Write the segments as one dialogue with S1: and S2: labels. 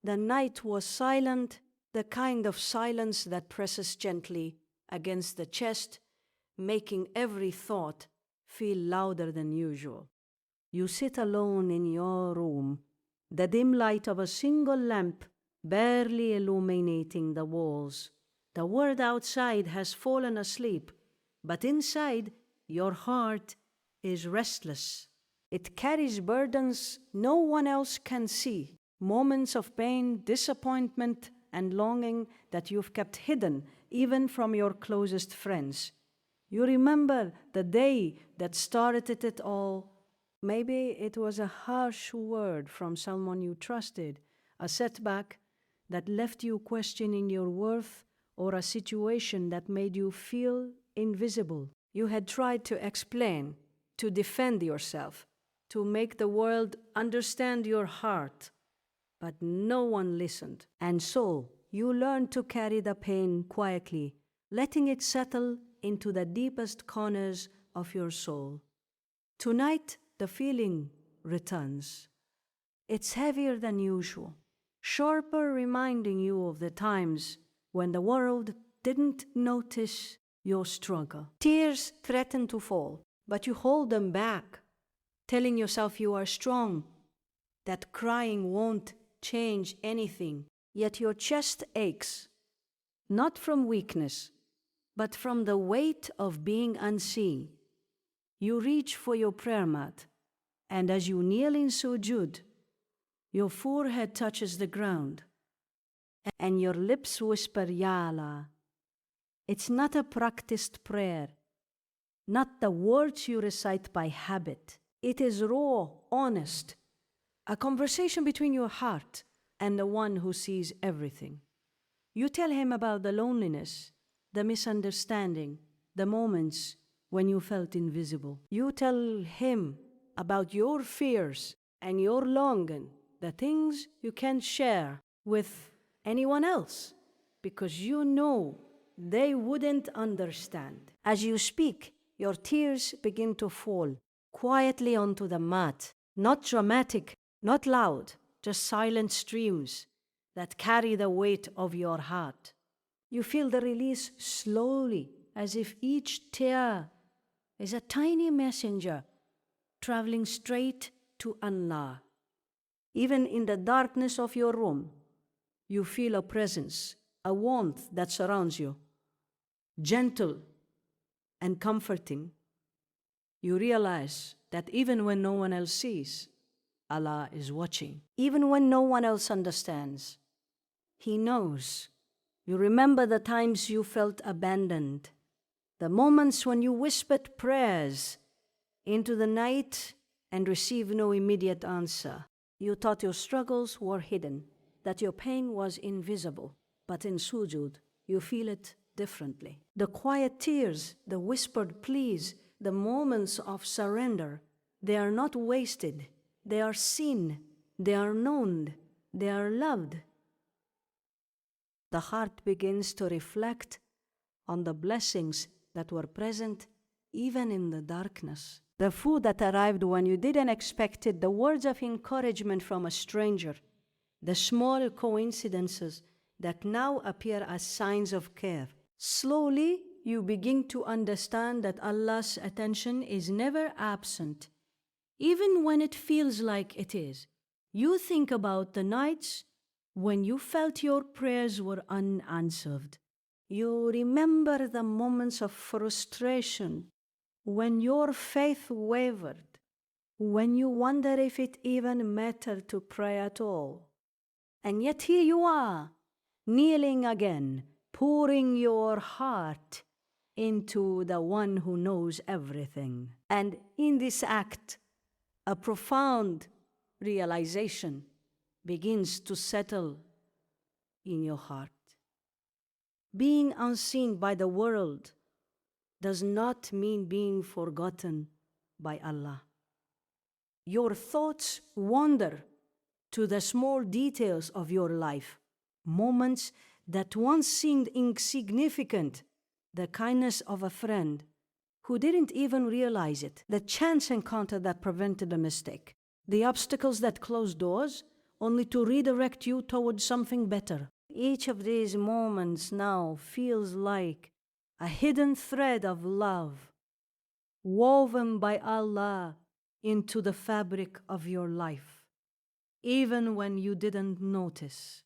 S1: The night was silent, the kind of silence that presses gently against the chest, making every thought feel louder than usual. You sit alone in your room, the dim light of a single lamp barely illuminating the walls. The world outside has fallen asleep, but inside your heart is restless. It carries burdens no one else can see, moments of pain, disappointment, and longing that you've kept hidden even from your closest friends. You remember the day that started it all. Maybe it was a harsh word from someone you trusted, a setback that left you questioning your worth, or a situation that made you feel invisible. You had tried to explain, to defend yourself, to make the world understand your heart, but no one listened. And so you learned to carry the pain quietly, letting it settle into the deepest corners of your soul. Tonight, the feeling returns. It's heavier than usual, sharper, reminding you of the times when the world didn't notice your struggle. Tears threaten to fall, but you hold them back, telling yourself you are strong, that crying won't change anything. Yet your chest aches, not from weakness, but from the weight of being unseen. You reach for your prayer mat, and as you kneel in sujud, your forehead touches the ground, and your lips whisper, Ya Allah. It's not a practiced prayer, not the words you recite by habit. It is raw, honest, a conversation between your heart and the one who sees everything. You tell him about the loneliness, the misunderstanding, the moments when you felt invisible. You tell him about your fears and your longing, the things you can't share with anyone else, because you know they wouldn't understand. As you speak, your tears begin to fall quietly onto the mat, not dramatic, not loud, just silent streams that carry the weight of your heart. You feel the release slowly, as if each tear is a tiny messenger traveling straight to Allah. Even in the darkness of your room, you feel a presence, a warmth that surrounds you, gentle and comforting. You realize that even when no one else sees, Allah is watching. Even when no one else understands, He knows. You remember the times you felt abandoned, the moments when you whispered prayers into the night and received no immediate answer. You thought your struggles were hidden, that your pain was invisible, but in sujud, you feel it differently. The quiet tears, the whispered pleas, the moments of surrender, they are not wasted. They are seen, they are known, they are loved. The heart begins to reflect on the blessings that were present even in the darkness. The food that arrived when you didn't expect it, the words of encouragement from a stranger, the small coincidences that now appear as signs of care. Slowly, you begin to understand that Allah's attention is never absent, even when it feels like it is. You think about the nights when you felt your prayers were unanswered. You remember the moments of frustration, when your faith wavered, when you wonder if it even mattered to pray at all. And yet here you are, kneeling again, pouring your heart into the one who knows everything. And in this act, a profound realization begins to settle in your heart. Being unseen by the world does not mean being forgotten by Allah. Your thoughts wander to the small details of your life, moments that once seemed insignificant, the kindness of a friend who didn't even realize it, the chance encounter that prevented a mistake, the obstacles that closed doors only to redirect you towards something better. Each of these moments now feels like a hidden thread of love, woven by Allah into the fabric of your life, even when you didn't notice.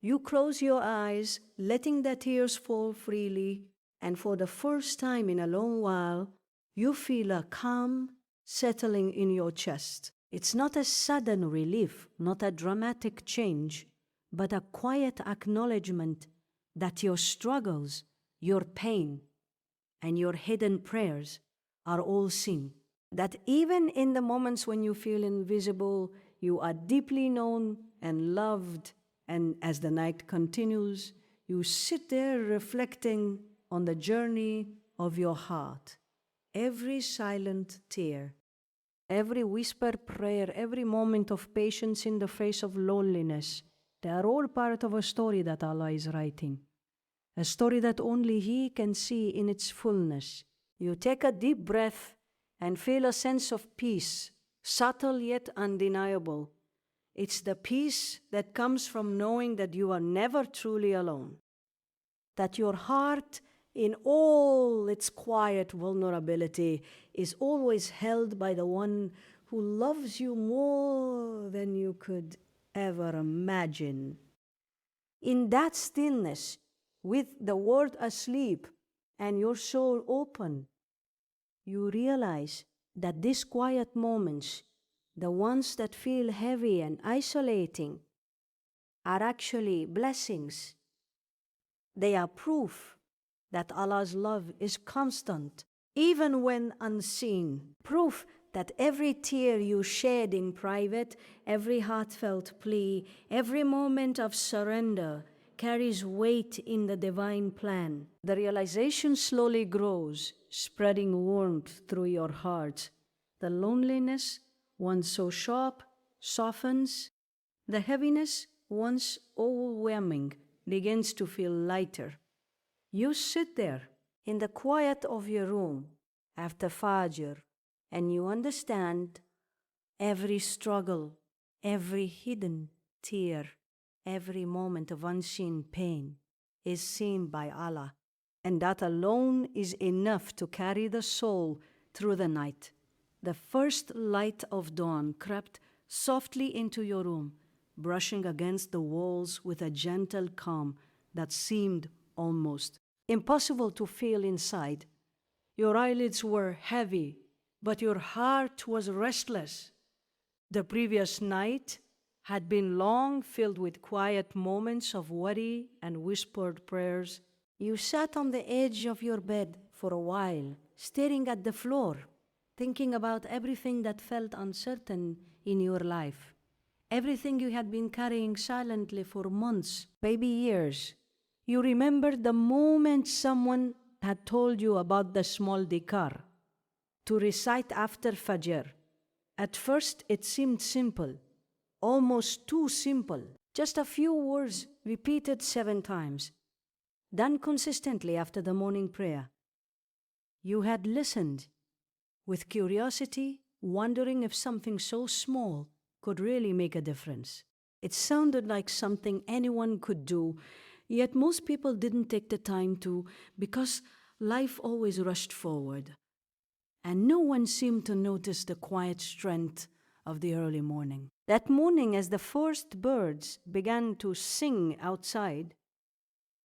S1: You close your eyes, letting the tears fall freely, and for the first time in a long while, you feel a calm settling in your chest. It's not a sudden relief, not a dramatic change, but a quiet acknowledgement that your struggles, your pain, and your hidden prayers are all seen. That even in the moments when you feel invisible, you are deeply known and loved, and as the night continues, you sit there reflecting on the journey of your heart. Every silent tear, every whispered prayer, every moment of patience in the face of loneliness, they are all part of a story that Allah is writing. A story that only He can see in its fullness. You take a deep breath and feel a sense of peace, subtle yet undeniable. It's the peace that comes from knowing that you are never truly alone, that your heart, in all its quiet vulnerability, is always held by the one who loves you more than you could ever imagine. In that stillness, with the world asleep and your soul open, you realize that these quiet moments, the ones that feel heavy and isolating, are actually blessings. They are proof that Allah's love is constant, even when unseen. Proof that every tear you shed in private, every heartfelt plea, every moment of surrender carries weight in the divine plan. The realization slowly grows, spreading warmth through your heart. The loneliness, once so sharp, softens. The heaviness, once overwhelming, begins to feel lighter. You sit there in the quiet of your room after Fajr, and you understand every struggle, every hidden tear, every moment of unseen pain is seen by Allah, and that alone is enough to carry the soul through the night. The first light of dawn crept softly into your room, brushing against the walls with a gentle calm that seemed almost impossible to feel inside. Your eyelids were heavy, but your heart was restless. The previous night had been long, filled with quiet moments of worry and whispered prayers. You sat on the edge of your bed for a while, staring at the floor, thinking about everything that felt uncertain in your life, everything you had been carrying silently for months, maybe years. You remembered the moment someone had told you about the small dhikr to recite after Fajr. At first, it seemed simple, almost too simple. Just a few words repeated 7 times, done consistently after the morning prayer. You had listened with curiosity, wondering if something so small could really make a difference. It sounded like something anyone could do, yet most people didn't take the time to, because life always rushed forward. And no one seemed to notice the quiet strength of the early morning. That morning, as the first birds began to sing outside,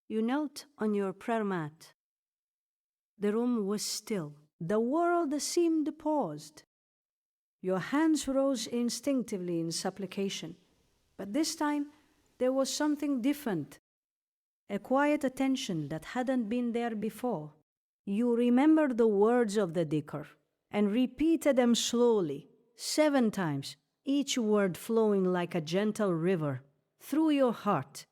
S1: you knelt on your prayer mat. The room was still. The world seemed paused. Your hands rose instinctively in supplication. But this time, there was something different, a quiet attention that hadn't been there before. You remembered the words of the dhikr and repeated them slowly, 7 times, each word flowing like a gentle river through your heart.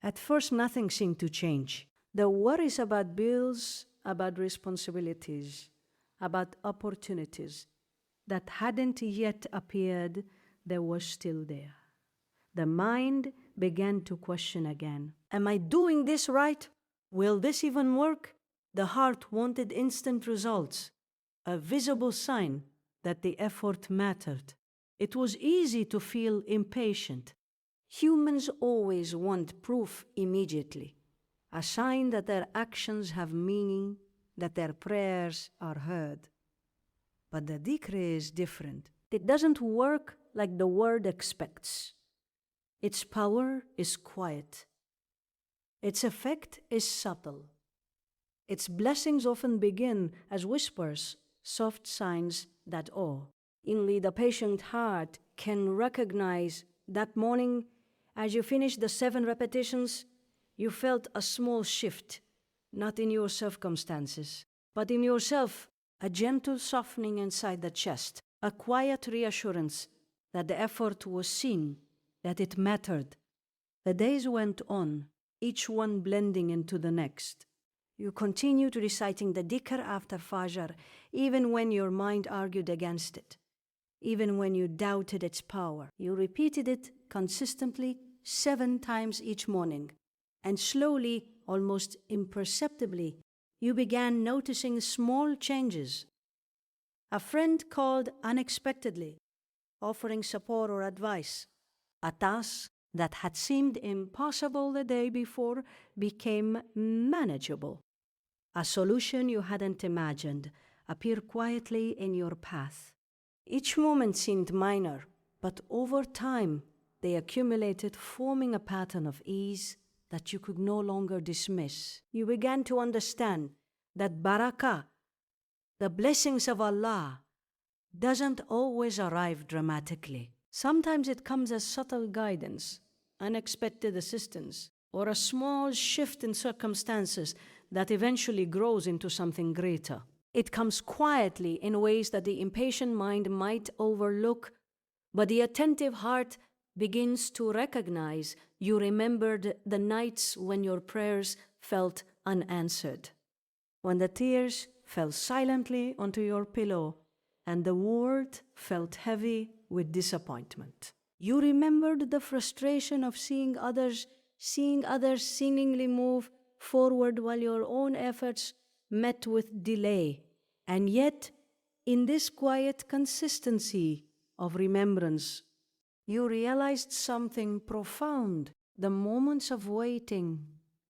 S1: At first, nothing seemed to change. The worries about bills, about responsibilities, about opportunities that hadn't yet appeared, they were still there. The mind began to question again. Am I doing this right? Will this even work? The heart wanted instant results, a visible sign that the effort mattered. It was easy to feel impatient. Humans always want proof immediately, a sign that their actions have meaning, that their prayers are heard. But the dhikr is different. It doesn't work like the word expects. Its power is quiet. Its effect is subtle. Its blessings often begin as whispers, soft signs that awe. Only the patient heart can recognize that morning as you finished the 7 repetitions, you felt a small shift, not in your circumstances, but in yourself, a gentle softening inside the chest, a quiet reassurance that the effort was seen, that it mattered. The days went on, each one blending into the next. You continued reciting the dhikr after Fajr, even when your mind argued against it, even when you doubted its power. You repeated it consistently 7 times each morning, and slowly, almost imperceptibly, you began noticing small changes. A friend called unexpectedly, offering support or advice. A task that had seemed impossible the day before became manageable. A solution you hadn't imagined appeared quietly in your path. Each moment seemed minor, but over time they accumulated, forming a pattern of ease that you could no longer dismiss. You began to understand that barakah, the blessings of Allah, doesn't always arrive dramatically. Sometimes it comes as subtle guidance, unexpected assistance, or a small shift in circumstances that eventually grows into something greater. It comes quietly in ways that the impatient mind might overlook, but the attentive heart begins to recognize. You remembered the nights when your prayers felt unanswered, when the tears fell silently onto your pillow and the world felt heavy with disappointment. You remembered the frustration of seeing others seemingly move forward while your own efforts met with delay. And yet, in this quiet consistency of remembrance, you realized something profound. The moments of waiting,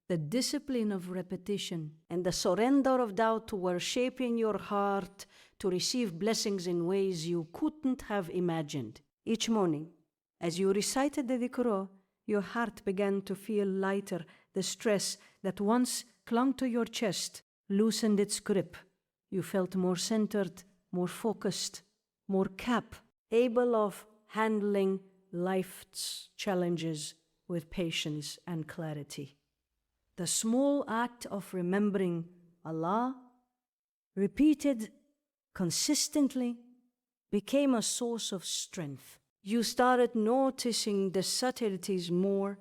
S1: the discipline of repetition, and the surrender of doubt were shaping your heart to receive blessings in ways you couldn't have imagined. Each morning, as you recited the dhikr, your heart began to feel lighter. The stress that once clung to your chest loosened its grip. You felt more centered, more focused, more able of handling life's challenges with patience and clarity. The small act of remembering Allah, repeated consistently, became a source of strength. You started noticing the subtleties more.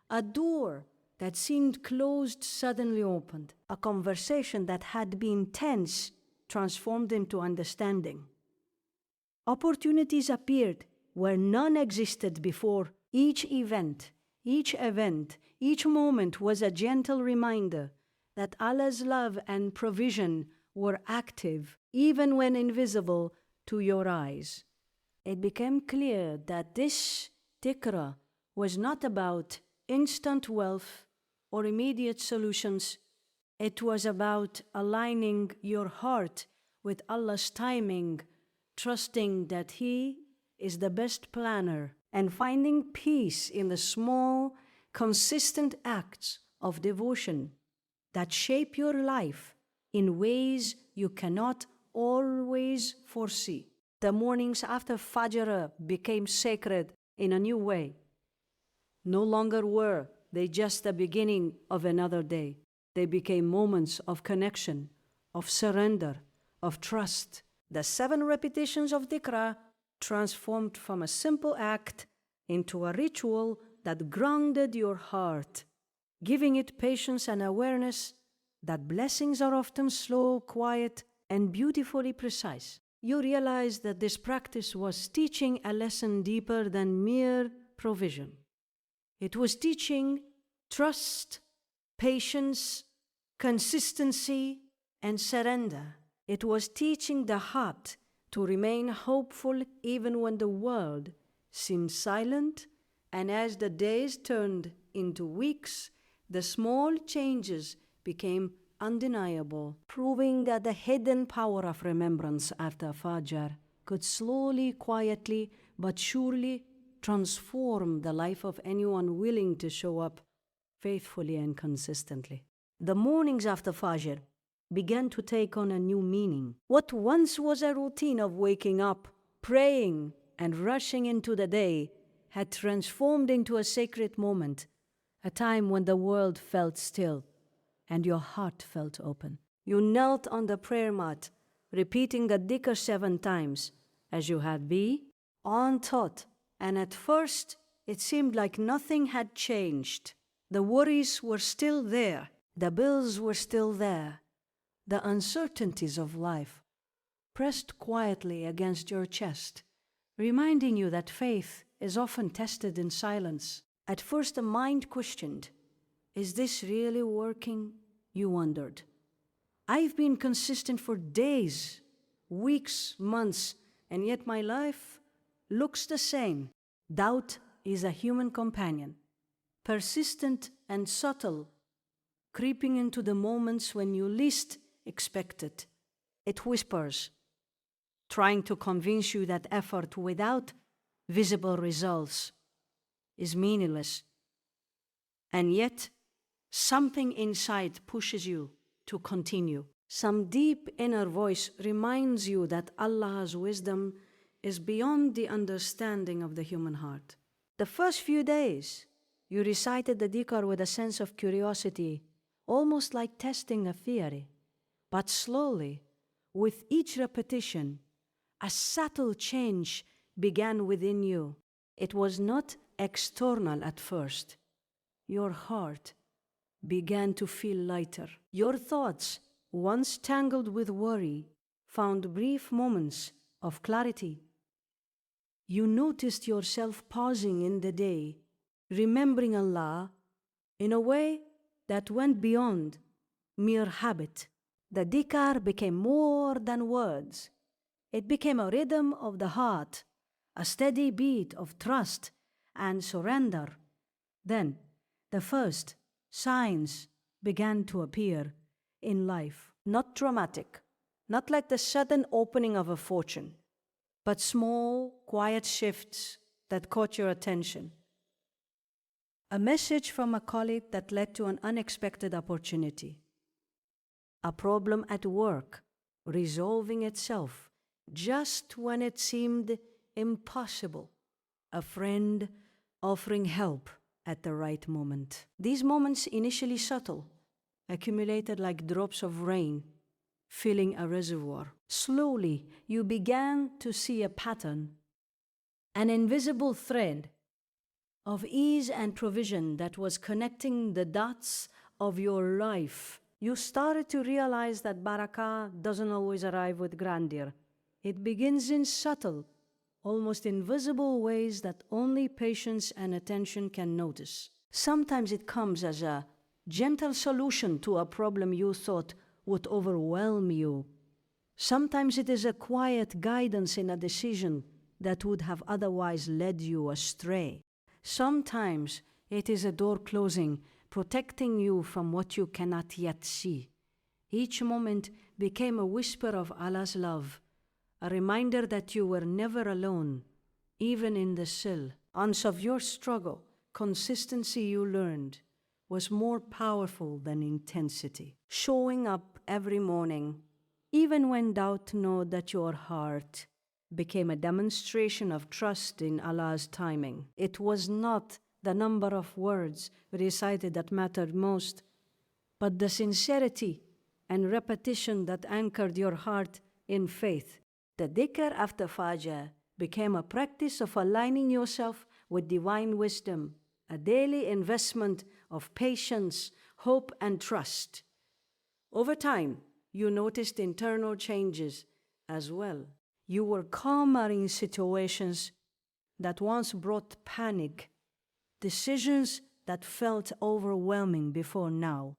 S1: A door that seemed closed suddenly opened. A conversation that had been tense transformed into understanding. Opportunities appeared where none existed before. Each moment was a gentle reminder that Allah's love and provision were active, even when invisible to your eyes. It became clear that this dhikr was not about instant wealth or immediate solutions. It was about aligning your heart with Allah's timing, trusting that He is the best planner, and finding peace in the small, consistent acts of devotion that shape your life in ways you cannot always foresee. The mornings after Fajr became sacred in a new way. No longer were they just the beginning of another day. They became moments of connection, of surrender, of trust. The 7 repetitions of dhikr transformed from a simple act into a ritual that grounded your heart, giving it patience and awareness that blessings are often slow, quiet, and beautifully precise. You realized that this practice was teaching a lesson deeper than mere provision. It was teaching trust, patience, consistency, and surrender. It was teaching the heart to remain hopeful even when the world seemed silent, and as the days turned into weeks, the small changes became undeniable, proving that the hidden power of remembrance after Fajr could slowly, quietly, but surely transform the life of anyone willing to show up faithfully and consistently. The mornings after Fajr began to take on a new meaning. What once was a routine of waking up, praying, and rushing into the day had transformed into a sacred moment, a time when the world felt still and your heart felt open. You knelt on the prayer mat, repeating the dhikr 7 times, as you had been, untaught, and at first it seemed like nothing had changed. The worries were still there, the bills were still there, the uncertainties of life pressed quietly against your chest, reminding you that faith is often tested in silence. At first the mind questioned, is this really working? You wondered. I've been consistent for days, weeks, months, and yet my life looks the same. Doubt is a human companion, persistent and subtle, creeping into the moments when you least expect it. It whispers, trying to convince you that effort without visible results is meaningless. And yet, something inside pushes you to continue. Some deep inner voice reminds you that Allah's wisdom is beyond the understanding of the human heart. The first few days, you recited the dhikr with a sense of curiosity, almost like testing a theory. But slowly, with each repetition, a subtle change began within you. It was not external at first. Your heart began to feel lighter. Your thoughts, once tangled with worry, found brief moments of clarity. You noticed yourself pausing in the day, remembering Allah in a way that went beyond mere habit. The dhikr became more than words. It became a rhythm of the heart, a steady beat of trust and surrender. Then, the first signs began to appear in life. Not dramatic, not like the sudden opening of a fortune, but small, quiet shifts that caught your attention. A message from a colleague that led to an unexpected opportunity. A problem at work resolving itself just when it seemed impossible. A friend offering help at the right moment. These moments, initially subtle, accumulated like drops of rain, filling a reservoir. Slowly, you began to see a pattern, an invisible thread of ease and provision that was connecting the dots of your life. You started to realize that barakah doesn't always arrive with grandeur. It begins in subtle, almost invisible ways that only patience and attention can notice. Sometimes it comes as a gentle solution to a problem you thought would overwhelm you. Sometimes it is a quiet guidance in a decision that would have otherwise led you astray. Sometimes it is a door closing, protecting you from what you cannot yet see. Each moment became a whisper of Allah's love, a reminder that you were never alone, even in the silence of your struggle. Consistency, you learned, was more powerful than intensity. Showing up every morning, even when doubt gnawed at your heart, became a demonstration of trust in Allah's timing. It was not the number of words recited that mattered most, but the sincerity and repetition that anchored your heart in faith. The dhikr after Fajr became a practice of aligning yourself with divine wisdom, a daily investment of patience, hope, and trust. Over time, you noticed internal changes as well. You were calmer in situations that once brought panic. Decisions that felt overwhelming before now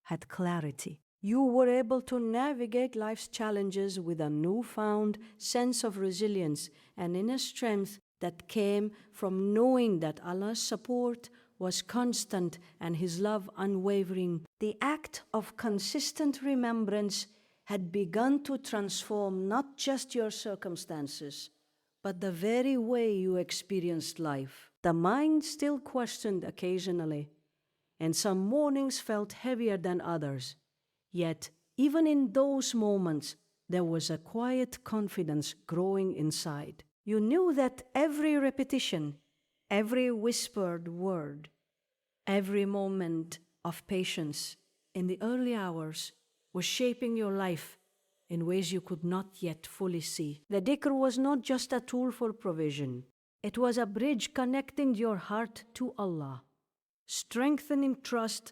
S1: had clarity. You were able to navigate life's challenges with a newfound sense of resilience and inner strength that came from knowing that Allah's support was constant and His love unwavering. The act of consistent remembrance had begun to transform not just your circumstances, but the very way you experienced life. The mind still questioned occasionally, and some mornings felt heavier than others. Yet, even in those moments, there was a quiet confidence growing inside. You knew that every repetition, every whispered word, every moment of patience in the early hours was shaping your life in ways you could not yet fully see. The dhikr was not just a tool for provision. It was a bridge connecting your heart to Allah, strengthening trust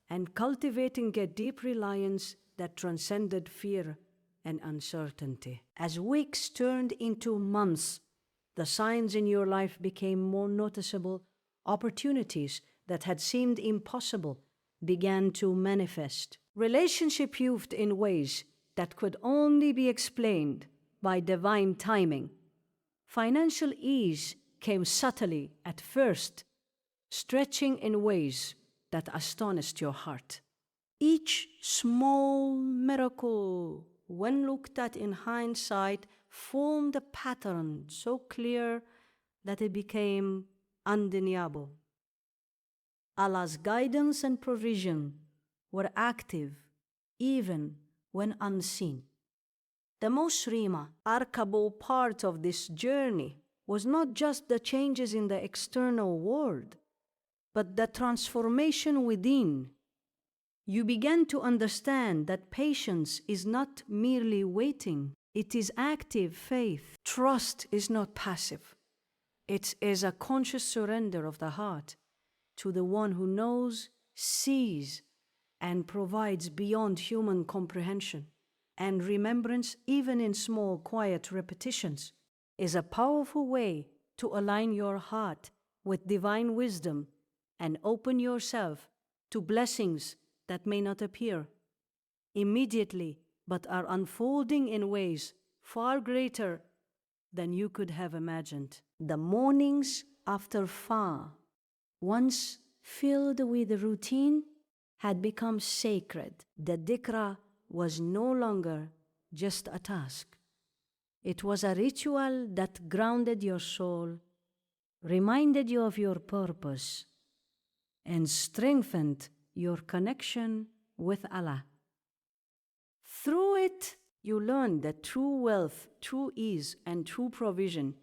S1: and cultivating a deep reliance that transcended fear and uncertainty. As weeks turned into months, the signs in your life became more noticeable. Opportunities that had seemed impossible began to manifest. Relationship moved in ways that could only be explained by divine timing. Financial ease came subtly at first, stretching in ways that astonished your heart. Each small miracle, when looked at in hindsight, formed a pattern so clear that it became undeniable. Allah's guidance and provision were active even when unseen. The most remarkable part of this journey was not just the changes in the external world, but the transformation within. You began to understand that patience is not merely waiting, it is active faith. Trust is not passive. It is a conscious surrender of the heart to the one who knows, sees, and provides beyond human comprehension. And remembrance, even in small, quiet repetitions, is a powerful way to align your heart with divine wisdom and open yourself to blessings that may not appear immediately but are unfolding in ways far greater than you could have imagined. The mornings after Fa, once filled with routine, had become sacred. The dhikra was no longer just a task. It was a ritual that grounded your soul, reminded you of your purpose, and strengthened your connection with Allah. Through it, you learned that true wealth, true ease, and true provision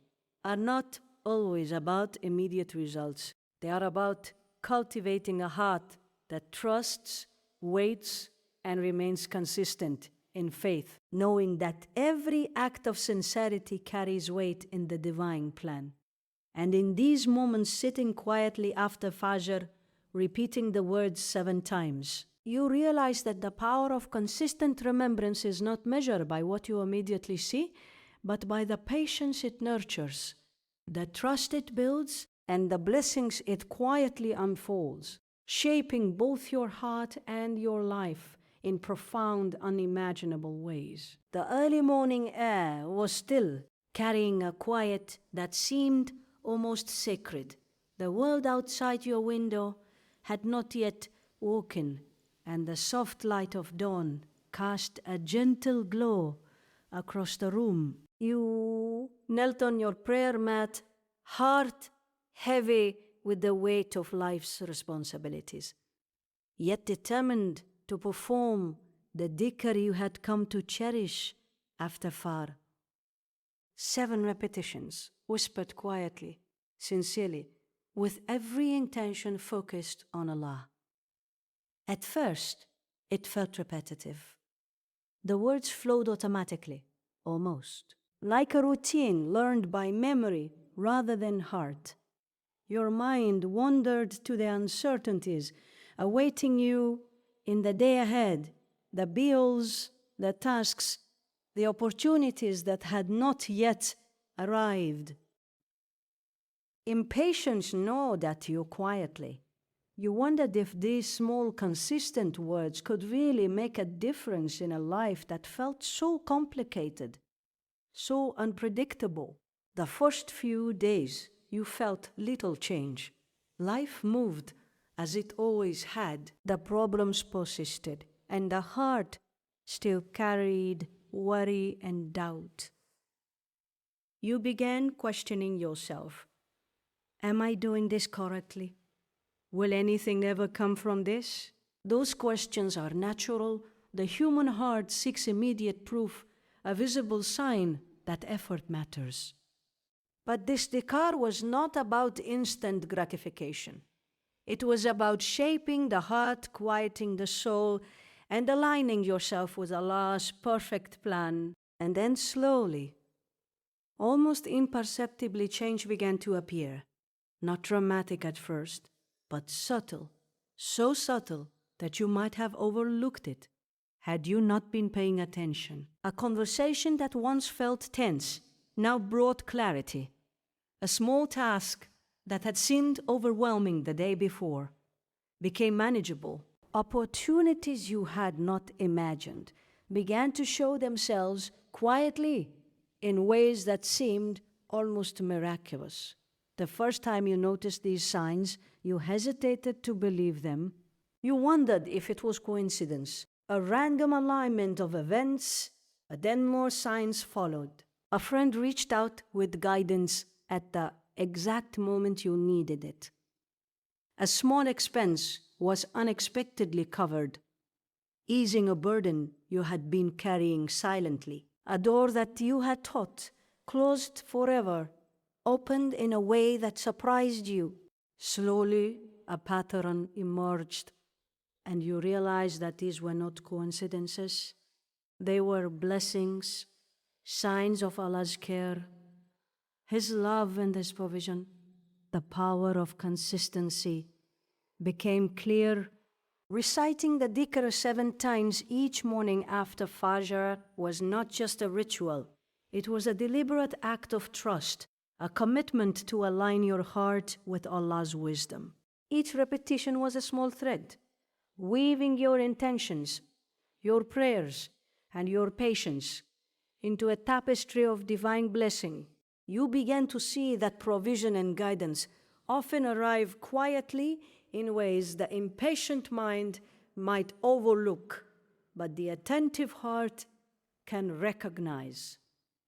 S1: are not always about immediate results. They are about cultivating a heart that trusts, waits, and remains consistent in faith, knowing that every act of sincerity carries weight in the divine plan. And in these moments, sitting quietly after Fajr, repeating the words 7 times, you realize that the power of consistent remembrance is not measured by what you immediately see, but by the patience it nurtures, the trust it builds, and the blessings it quietly unfolds, shaping both your heart and your life in profound, unimaginable ways. The early morning air was still, carrying a quiet that seemed almost sacred. The world outside your window had not yet woken, and the soft light of dawn cast a gentle glow across the room. You knelt on your prayer mat, heart heavy with the weight of life's responsibilities, yet determined to perform the dhikr you had come to cherish after Far. 7 repetitions, whispered quietly, sincerely, with every intention focused on Allah. At first, it felt repetitive. The words flowed automatically, almost, like a routine learned by memory rather than heart. Your mind wandered to the uncertainties awaiting you in the day ahead, the bills, the tasks, the opportunities that had not yet arrived. Impatience gnawed at you quietly, You wondered if these small, consistent words could really make a difference in a life that felt so complicated, so unpredictable. The first few days, you felt little change. Life moved as it always had. The problems persisted, and the heart still carried worry and doubt. You began questioning yourself. Am I doing this correctly? Will anything ever come from this? Those questions are natural. The human heart seeks immediate proof, a visible sign that effort matters. But this dhikr was not about instant gratification. It was about shaping the heart, quieting the soul, and aligning yourself with Allah's perfect plan. And then slowly, almost imperceptibly, change began to appear. Not dramatic at first, but subtle, so subtle that you might have overlooked it had you not been paying attention. A conversation that once felt tense now brought clarity. A small task that had seemed overwhelming the day before became manageable. Opportunities you had not imagined began to show themselves quietly in ways that seemed almost miraculous. The first time you noticed these signs, you hesitated to believe them. You wondered if it was coincidence, a random alignment of events, but then more signs followed. A friend reached out with guidance at the exact moment you needed it. A small expense was unexpectedly covered, easing a burden you had been carrying silently. A door that you had thought closed forever opened in a way that surprised you. Slowly, a pattern emerged, and you realized that these were not coincidences. They were blessings, signs of Allah's care, His love and His provision. The power of consistency became clear. Reciting the dhikr 7 times each morning after Fajr was not just a ritual. It was a deliberate act of trust, a commitment to align your heart with Allah's wisdom. Each repetition was a small thread, weaving your intentions, your prayers, and your patience into a tapestry of divine blessing. You began to see that provision and guidance often arrive quietly in ways the impatient mind might overlook, but the attentive heart can recognize.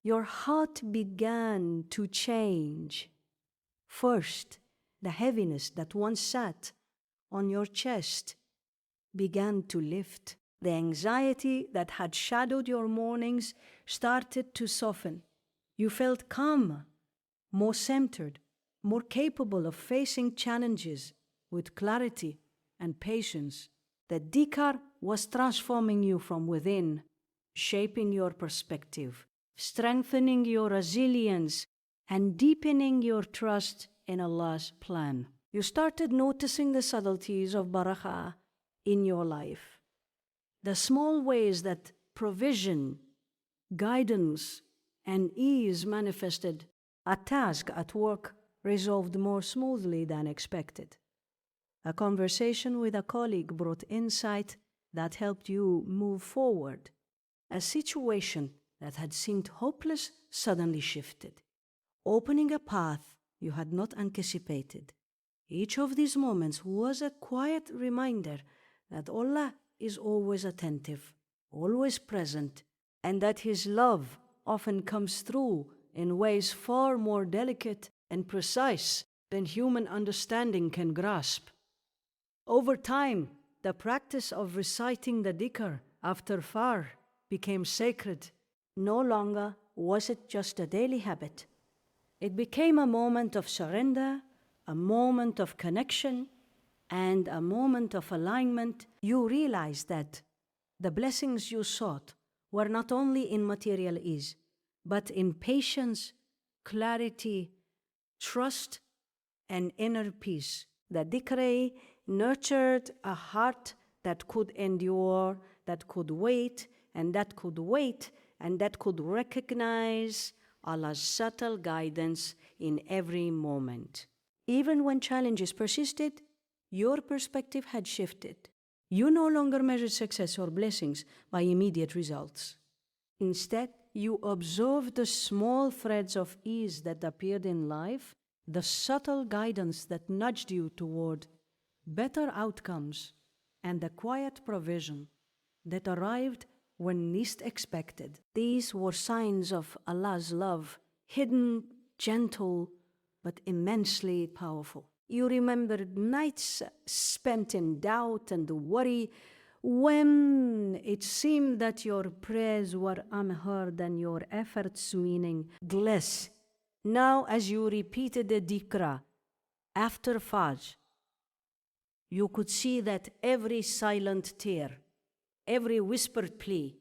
S1: Your heart began to change. First, the heaviness that once sat on your chest began to lift. The anxiety that had shadowed your mornings started to soften. You felt calmer, more centered, more capable of facing challenges with clarity and patience. The dhikr was transforming you from within, shaping your perspective, strengthening your resilience, and deepening your trust in Allah's plan. You started noticing the subtleties of barakah in your life, the small ways that provision, guidance, and ease manifested. A task at work resolved more smoothly than expected. A conversation with a colleague brought insight that helped you move forward. A situation that had seemed hopeless suddenly shifted, opening a path you had not anticipated. Each of these moments was a quiet reminder that Allah is always attentive, always present, and that His love often comes through in ways far more delicate and precise than human understanding can grasp. Over time, the practice of reciting the dhikr after Fajr became sacred. No longer was it just a daily habit. It became a moment of surrender, a moment of connection, and a moment of alignment. You realized that the blessings you sought were not only in material ease, but in patience, clarity, trust, and inner peace. The dhikr nurtured a heart that could endure, that could wait, and that could wait, and that could recognize Allah's subtle guidance in every moment. Even when challenges persisted, Your perspective had shifted. You no longer measured success or blessings by immediate results. Instead, you observed the small threads of ease that appeared in life, the subtle guidance that nudged you toward better outcomes, and the quiet provision that arrived when least expected. These were signs of Allah's love, hidden, gentle, but immensely powerful. You remembered nights spent in doubt and worry, when it seemed that your prayers were unheard and your efforts meaningless. Now, as you repeated the dhikra after Fajr, you could see that every silent tear, every whispered plea,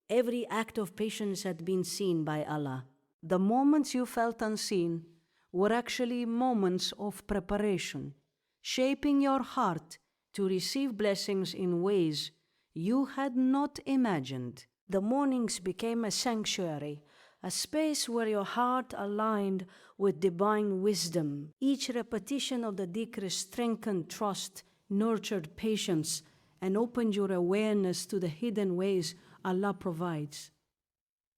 S1: every act of patience had been seen by Allah. The moments you felt unseen were actually moments of preparation, shaping your heart to receive blessings in ways you had not imagined. The mornings became a sanctuary, a space where your heart aligned with divine wisdom. Each repetition of the dhikr strengthened trust, nurtured patience, and opened your awareness to the hidden ways Allah provides.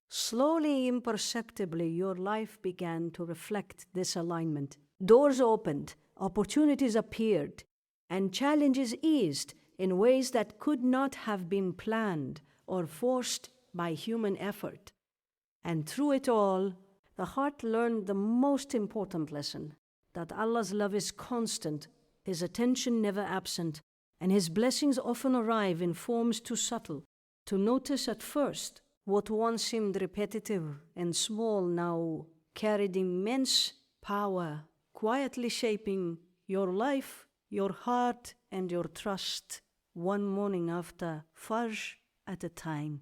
S1: Slowly, imperceptibly, your life began to reflect this alignment. Doors opened, opportunities appeared, and challenges eased in ways that could not have been planned or forced by human effort. And through it all, the heart learned the most important lesson, that Allah's love is constant, His attention never absent, and His blessings often arrive in forms too subtle to notice at first. What once seemed repetitive and small now carried immense power, quietly shaping your life, your heart, and your trust, one morning after Fajr at a time.